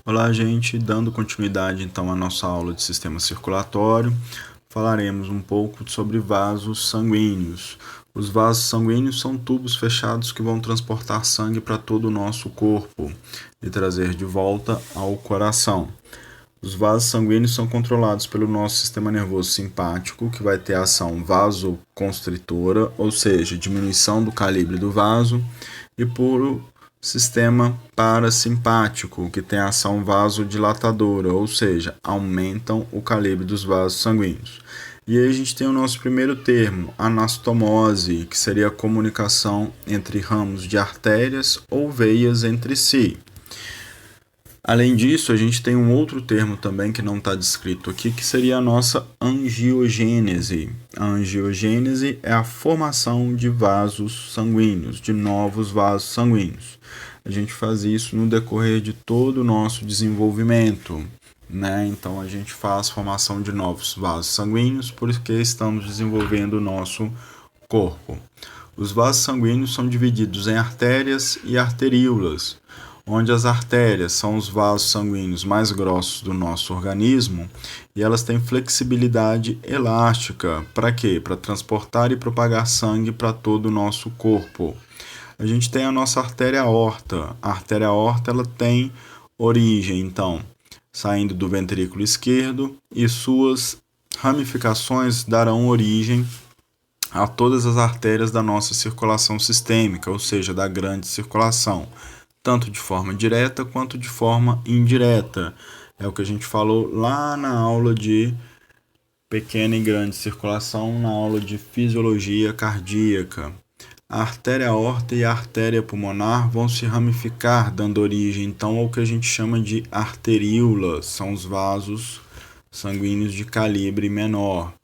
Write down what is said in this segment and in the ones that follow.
Olá, gente, dando continuidade então à nossa aula de sistema circulatório, falaremos um pouco sobre vasos sanguíneos. Os vasos sanguíneos são tubos fechados que vão transportar sangue para todo o nosso corpo e trazer de volta ao coração. Os vasos sanguíneos são controlados pelo nosso sistema nervoso simpático, que vai ter ação vasoconstritora, ou seja, diminuição do calibre do vaso, e por sistema parasimpático, que tem ação vasodilatadora, ou seja, aumentam o calibre dos vasos sanguíneos. E aí a gente tem o nosso primeiro termo, anastomose, que seria a comunicação entre ramos de artérias ou veias entre si. Além disso, a gente tem um outro termo também que não está descrito aqui, que seria a nossa angiogênese. A angiogênese é a formação de vasos sanguíneos, de novos vasos sanguíneos. A gente faz isso no decorrer de todo o nosso desenvolvimento, né? Então, a gente faz formação de novos vasos sanguíneos porque estamos desenvolvendo o nosso corpo. Os vasos sanguíneos são divididos em artérias e arteríolas, onde as artérias são os vasos sanguíneos mais grossos do nosso organismo e elas têm flexibilidade elástica. Para quê? Para transportar e propagar sangue para todo o nosso corpo. A gente tem a nossa artéria aorta. A artéria aorta ela tem origem, então, saindo do ventrículo esquerdo e suas ramificações darão origem a todas as artérias da nossa circulação sistêmica, ou seja, da grande circulação, tanto de forma direta quanto de forma indireta. É o que a gente falou lá na aula de pequena e grande circulação, na aula de fisiologia cardíaca. A artéria aorta e a artéria pulmonar vão se ramificar, dando origem então ao que a gente chama de arteríolas, são os vasos sanguíneos de calibre menor,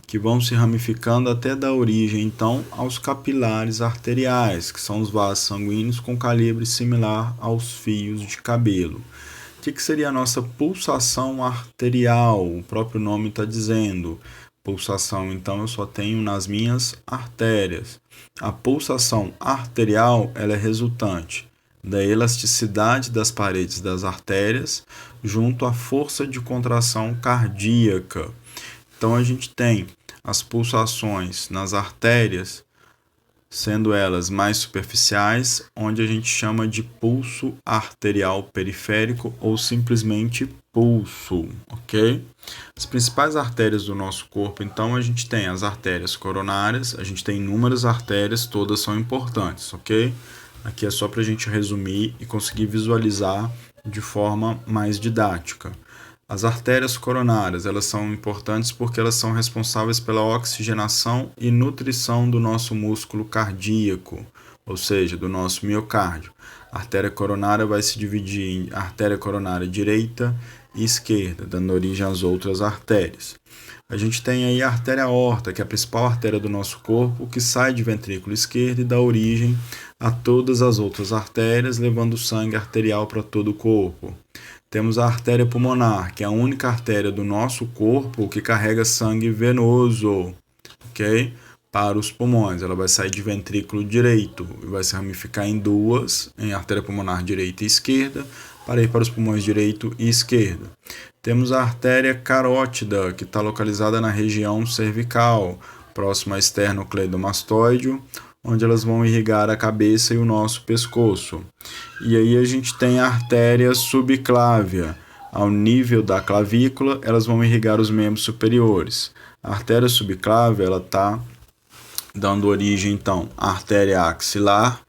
que vão se ramificando até dar origem, então, aos capilares arteriais, que são os vasos sanguíneos com calibre similar aos fios de cabelo. O que seria a nossa pulsação arterial? O próprio nome está dizendo. Pulsação, então, eu só tenho nas minhas artérias. A pulsação arterial ela é resultante da elasticidade das paredes das artérias junto à força de contração cardíaca. Então, a gente tem as pulsações nas artérias, sendo elas mais superficiais, onde a gente chama de pulso arterial periférico ou simplesmente pulso, ok? As principais artérias do nosso corpo, então, a gente tem as artérias coronárias, a gente tem inúmeras artérias, todas são importantes, ok? Aqui é só para a gente resumir e conseguir visualizar de forma mais didática. As artérias coronárias, elas são importantes porque elas são responsáveis pela oxigenação e nutrição do nosso músculo cardíaco, ou seja, do nosso miocárdio. A artéria coronária vai se dividir em artéria coronária direita e esquerda, dando origem às outras artérias. A gente tem aí a artéria aorta, que é a principal artéria do nosso corpo, que sai de ventrículo esquerdo e dá origem a todas as outras artérias, levando sangue arterial para todo o corpo. Temos a artéria pulmonar, que é a única artéria do nosso corpo que carrega sangue venoso, ok? Para os pulmões. Ela vai sair de ventrículo direito e vai se ramificar em duas, em artéria pulmonar direita e esquerda, para ir para os pulmões direito e esquerdo. Temos a artéria carótida, que está localizada na região cervical, próxima ao esternocleidomastoide, onde elas vão irrigar a cabeça e o nosso pescoço. E aí a gente tem a artéria subclávia. Ao nível da clavícula, elas vão irrigar os membros superiores. A artéria subclávia, ela está dando origem, então, à artéria axilar,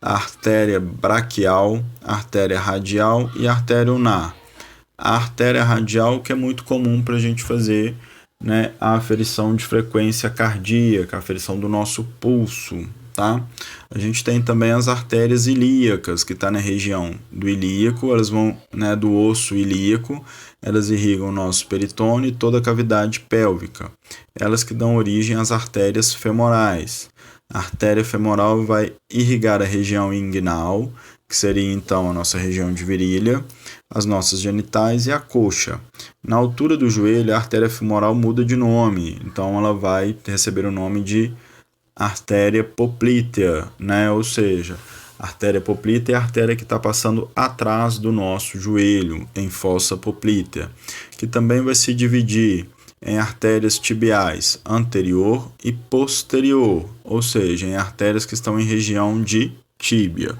à artéria braquial, à artéria radial e à artéria ulnar. A artéria radial, que é muito comum para a gente fazer, né, a aferição de frequência cardíaca, a aferição do nosso pulso, tá? A gente tem também as artérias ilíacas, que está na região do ilíaco, elas vão, né, do osso ilíaco, elas irrigam o nosso peritônio e toda a cavidade pélvica. Elas que dão origem às artérias femorais. A artéria femoral vai irrigar a região inguinal, que seria então a nossa região de virilha, as nossas genitais e a coxa. Na altura do joelho, a artéria femoral muda de nome, então ela vai receber o nome de artéria poplítea, né? Ou seja, A artéria poplítea é a artéria que está passando atrás do nosso joelho, em fossa poplítea, que também vai se dividir em artérias tibiais anterior e posterior, ou seja, em artérias que estão em região de tíbia.